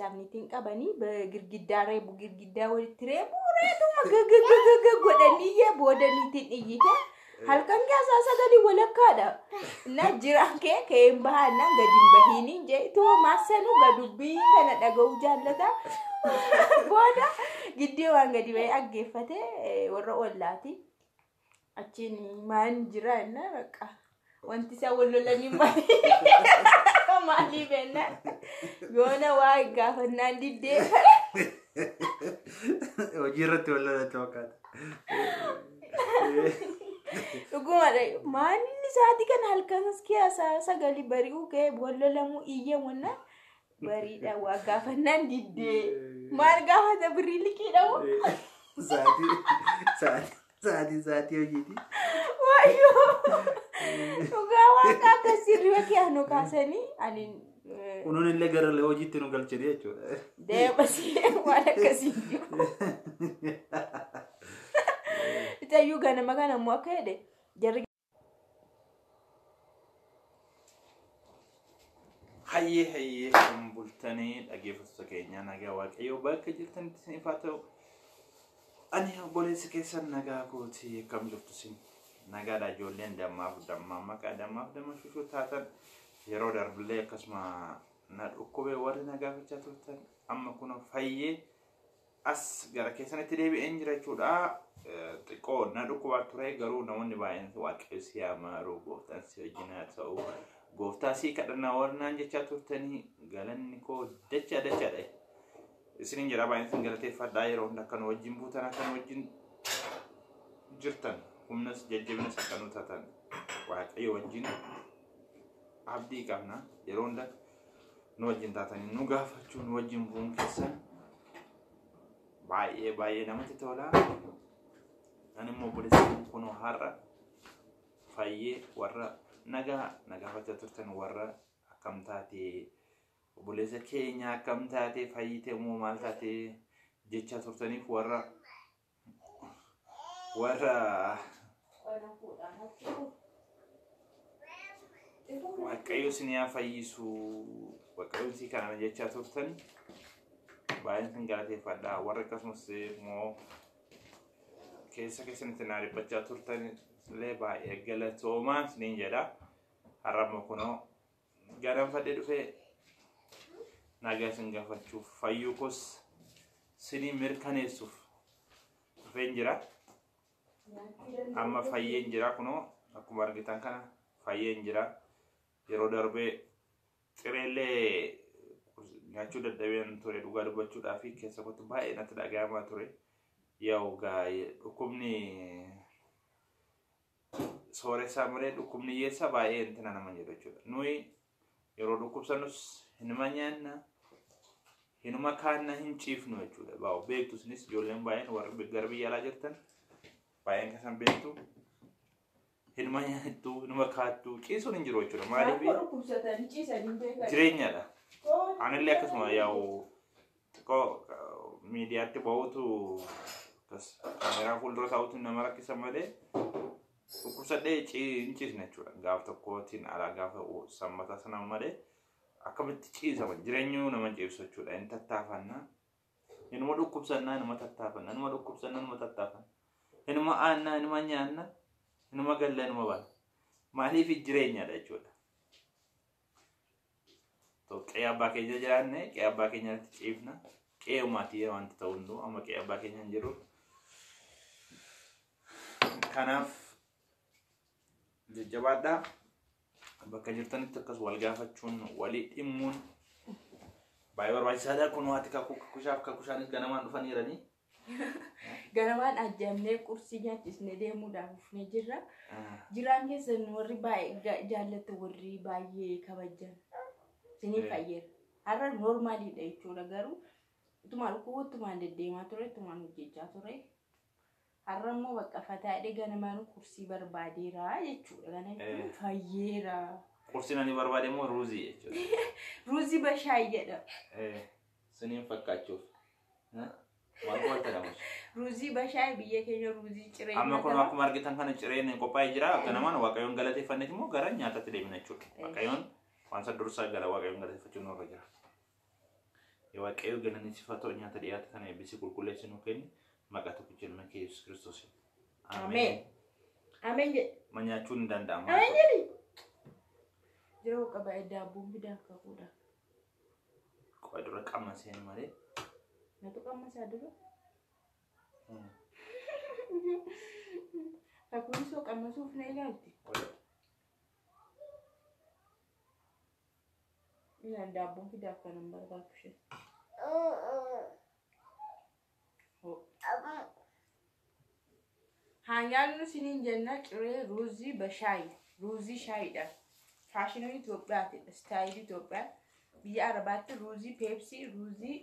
isaaniitiin qabanii girgiddaa reebu girgiddaa walitti reetuma gagagagaga godhanii boodaniitiin iyyite halkan kaasaa sagalii walakkaadha na jiraan keen bahanna gadin bahini jeetu maasanu gadubbii kana dhaga'u jaallata booda giddii waan gadi ba'ee aggeeffate warra ollaati achiin maan jiraanna baqa wanti isa wallolanii maali benna yoona waa gaafannaan diddee hojirratti wallolatti wakkaata maanni isaati kan halkan keessa sagali bari'uu kee wallolamu iyyamunna bariidha waa gaafannaan diddee maal gaafata birrii liqiidhamu saati hojiiti wayyoo dhugaa waaqa akkasii riwakee hanu kaasanii ani kunuun illee gara hojiitti nu galchanii jechuudha deebasii waan akkasii jiru itayyuu ganama kana immoo akka jedhe jarri hayyee bultanii dhaggeeffattoota keenya nagaa waaqayyoo bakka jirtanitti isiniif haa ta'u ani obboleessi keessan nagaa kooti akkam jirtu isin nagaadha ijoolleen dammaa maqaa damma shushuu taatan yeroo darbillee akkasuma na dhukkubee warri nagaafachaa turtan amma kun fayyee as gara keessanitti deebi'een jira jechuudha xiqqoo na dhukkubaa ture garuu namoonni baay'een waaqayyo si amaaru gooftaan si wajjin haa ta'u gooftaa si kadhannaa warnaan jechaa turtanii galanni koo dachaadha isiniin jedha baay'een isin galateeffadhaa yeroo hunda akkan wajjin buutan akkan wajjin jirtan humnas jajjabinas akkanuu taatan waaqayyo wajjin abdii qabna yeroo hunda nu wajjin taatanii nu gaafachuu nu wajjin bu'uun keessan baay'ee namatti tola ani immoo obboleessi kunoo har'a fayyee warra nagaafachaa turtan warra akkam taate obboleessa keenya akkam taate fayyite moo maal taate jechaa turtaniif warra waaqayyo isin haa fayyisu waaqayyo isin kana jechaa turtan baay'een isin galateeffadhaa warra akkasumas immoo keessanitti na dhibbachaa turtan illee baay'ee galatoomaa isiniin jedha har'ammoo kunoo ganamfadhee dhufee nagaa isin gaafachuuf fayyuu koos isinii mirkaneessuuf dhufeen jira amma fayyeen jira kunoo akkuma argitan kana fayyeen jira yeroo darbee xireellee nyaachuu dadhabeen ture dhugaa dubbachuudhaa fi keessa kootti baay'ee natti dhaga'amaa ture yaa'u dhukkubni sooressaa malee dhukkubni hiyyeessaa baay'ee intina nama jedhu jechuudha nuyi yeroo dhukkubsannus hinuma nyaanna hinuma kaanna hin ciifnu jechuudha baa'u beektu isinis ijoolleen baay'een warri gara biyya alaa jirtan baay'een kasan beektu hinuma nyaattu hinuma kaattu ciisuun hin jiru jechuudha maaliif jireenyadha anillee akkasuma yaa'u xiqqoo miidiyaatti ba'uutu kameeraa fuuldura taa'uutu nama rakkisa malee dhukkubsadhee hin ciisne jechuudha gaaf tokkootiin alaa gaafa sammata sana malee akkamitti ciisama jireenyuu nama ciibsu jechuudha hin tattaafanna inuma dhukkubsannaa inuma tattaafanna inuma dhukkubsannaa inuma tattaafanna inuma aannaa inuma nyaanna inuma galla inuma bana maaliif jireenyadha jechuudha qe'ee abbaa keenya jiraanne qe'ee abbaa keenyatti ciifna qe'ee maatii wanti ta'u hunduu amma qe'ee abbaa keenya hin jiru kanaaf jajjabaadhaa bakka jirtanitti akkas wal gaafachuun walii dhimmuun baay'ee barbaachisaadha kun waati kakushaanis ganamaan dhufaniiranii ganamaan ajjamnee qursii nyaachisnee deemuudhaaf dhufnee jirra jiraan keessan warri baay'ee jaallatu warri baay'ee kabajan isinii fayyeera har'a noormaaliidha jechuudha garuu utumaan deddeemaa ture utumaan hojjechaa ture har'a immoo bakka fataadhee ganamaan qursii barbaadeera jechuudha ganatti fayyeera qursii nani barbaade immoo ruuzii jechuudha ruuzii bashaayii jedhama siniin fakkaachuuf maal wanta dhamus ruuzii bashaayii biyya keenya ruuzii ciree amma kun akkuma argitan kana cireen qophaa'ee jira ganamaan waaqayyoon galateeffanneet immoo gara nyaatatti deemina jechuudha waaqayyoon waan dursaa gara waaqayyoon galateeffachuun irra jira waaqayyo galanii sifatoo nyaata dhiyaate kana eebbisi qulqulleessinu kenni maqaa tokkicha ilma kee Yesuus Kiristoos. Ameen. Ameen jedhe. Manyaachuun hin danda'amu. Ameen jedhe. Jiruu qaba daabboon bidaan kakuudha. Qofa dura qamma seen malee. Natu qamma isaa dura. Akuun soo qamma suuf na ilaalti. Ina daabboon fidaaf kan hin barbaachise. Hanyaallu siniin jenna ciree ruuzii bashaayi. Ruuzii shaayiidha. Faashinoon Itoophiyaati. Istaayilii Itoophiyaa. Biyya Arabaatti ruuzii peepsii, ruuzii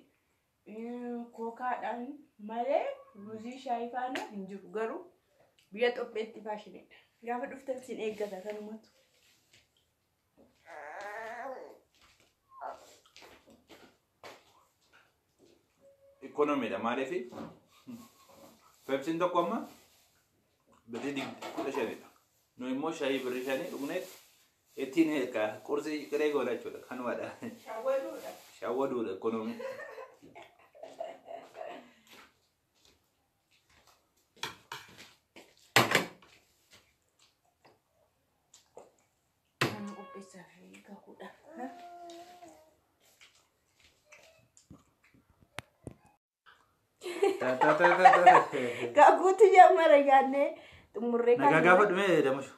kookaadhaan malee ruuzii shaayii faana hin jiru. Garuu biyya Itoophiyaatti faashiniidha. Gaafa dhuftan sin eeggata kanumatu. Economiidha maaliifi peepsiin tokko amma birrii 15dha. Nu immoo shaayii birrii 5 dhugneet ittiin eegaa qorsii qiree goona jechuudha. Kanumadha. Shawwaduudha. Shawwaduudha economii. Nama qopheessaa fi kakuudha. Kakuutu jammara yaadne xumurree kan. Nagaa gaafa dhume damashu.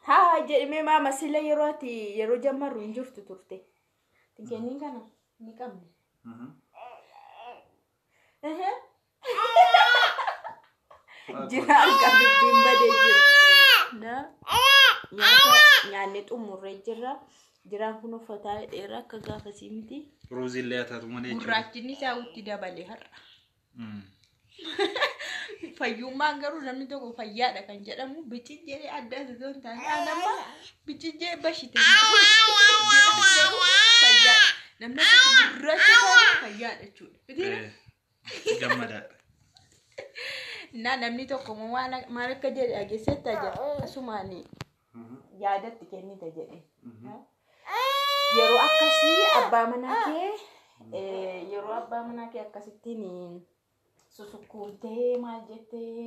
Haa jedhame maama sila yeroo jammaru hin jirtu turte. Tinkenniin kana ni qabne. Jira argaa dubbiin badee jira. Nyaanni xumurree jira. Jiraan kun uffataa dheeraa akka gaafasii miti. Ruuzii illee haa taatu malee jechuudha. Gurraachinni isaa utti dabalee har'a. Fayyummaan garuu namni tokko fayyaadha kan jedhamu bicijjee adda adda hin taane nama bicijjee bashite fayyaadha namni tokko gurraacha ta'e fayyaadha jechuudha. Gammadaadha. Namni tokko maal akka jedhe dhageessetta jira asumaanii yaadatti kennita jedhe. Yeroo akkasii abbaa manaa kee akkasittiin susukkuutee maal jettee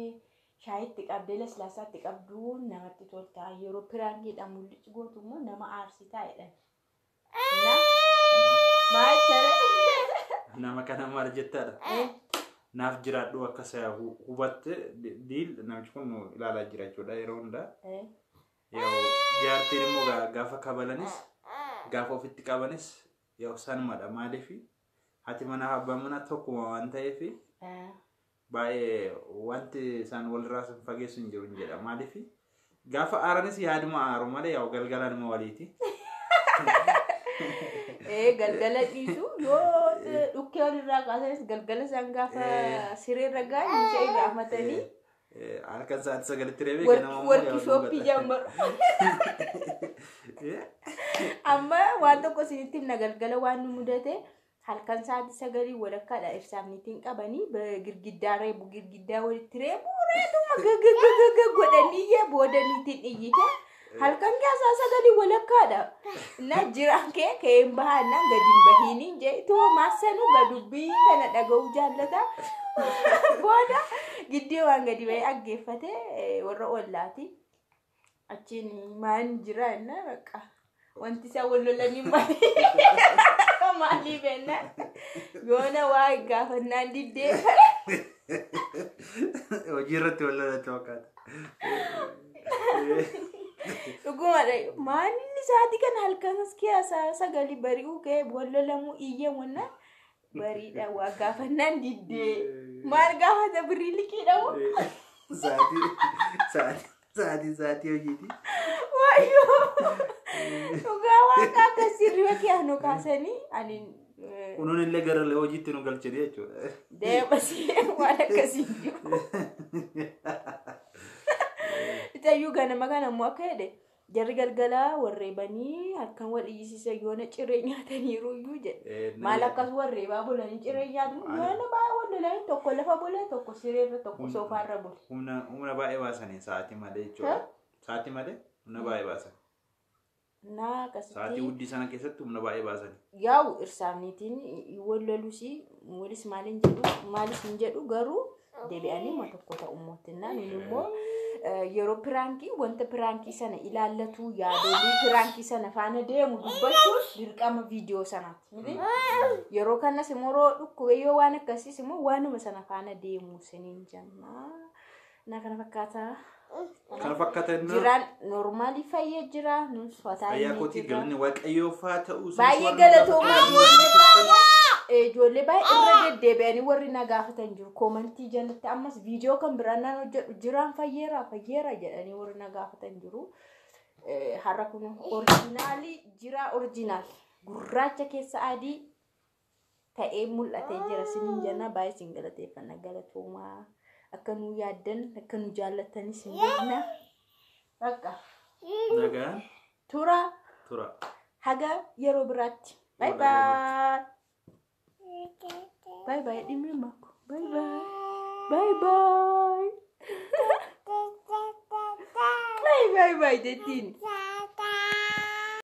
shaayitti qabdee laslaasaatti qabduu namatti toltaa yeroo piraangiidhaan mul'ichi gootu immoo nama aarsitaa jedhan. Maal tere? Nama kana maal jettaadha? Naaf jiraadhu akka isaa hubatte diil namichi kun ilaalaa jira jechuudha yeroo hundaa. Jaartiin immoo gaafa kabalanis gaafa ofitti qabanis sanumadha maaliifi hati mana abbaa manaa tokkuma waan ta'eefi baay'ee wanti isaan walirraa sun fageessu hin jiru jedha maaliifi gaafa aaranis yaaduma aaru malee galgalaan ma waliiti. Galgala dhiisu yoo dhukkee walirraa kaasanis galgala isaan gaafa sireerra gaa'e ishee gaafatanii halkan sa'aatii sagalitti reebee warqii shooppii jammaru. Amma waan tokko isinitti himna galgala waan nu mudate halkan sa'aatii sagalii walakkaadha ibsaafnitiin qabanii girgiddaa reebu girgiddaa walitti reetuma gagagagaga godhanii boodaniitiin iyyite halkan keessaa sagalii walakkaadha. Na jiraan keen bahanna gadi hin bahiin jeetu maasanuu gadubbii kana dhaga'uu jaallata. Booda giddii waan gadi bahee aggeeffate warra ollaati. Achiin maan jira enna baqa wanti isaa wal lolanii maali benna yoona waa gaafannaan diddee hojii irratti wal lolatu fakkaata. Dhugumadha maanni sa'aatii kana halkan keessaa sagalii bari'uu ka'e wal lolamuu iyyee wanna bariidha waa gaafannaan diddee maal gaafata birrii liqiidhamu sa'aatii hojiiti. Wayyoo dhugaa waan akkasii riba kiyaanoo kaasanii ani kunuun illee gara hojiitti nu galchanii jechuudha. Deemasii waan akkasii jiru. Itayyuu ganama kana immoo akka jedhe jarri galgalaa warreebanii halkan wal iyyisiisan yoona ciree nyaataniiru iyyuu jedhe. Maal akkas warreebaa bulanii ciree nyaatu yoona baay'ee wal lolanii tokko lafa bulee tokko sireerra tokko soofaarra bule. Humna baay'ee baasanii sa'aatii malee jechuudha. Sa'aatii malee humna baay'ee baasan. Na Sa'aatii kasatti huddii sana keessatti humna baay'ee baasan. yaa'u irsaaniitiin wallalusi mulis maalin jedhu garuu deebi'anii ma tokko ta'ummootinna immoo yeroo pirankii wanta pirankii sana ilaallatu yaadolii pirankii sana faana deemu dubbachuun dirqama viidiyoo sanaatti miti yeroo kanas immoo dhukkube yoo waan akkasiis immoo waanuma sana faana deemu siniin jenna na kana fakkaata jiraan normaalii fayyee jira nus fataa fayyaa kootii galanni waaqayyoo faa ta'uu baay'ee galatoomaa ijoollee baay'ee irra deddeebi'anii warri na gaafatan jiru koomentii jalatti ammas viidiyoo kan biraan hojjedhu jiraan fayyeera jedhanii warri na gaafatan jiru har'a kun oriijinaalii jira oriijinaal gurraacha keessa adii ta'ee mul'atee jira siniin jenna baay'ee sin galateeffanna galatoomaa akka nu yaaddan akka nu jaallatanis hin beekna bakka nagaan tura haga yeroo biraatti bye bye bye bye dimmi mako bye bye bye bye bye bye bye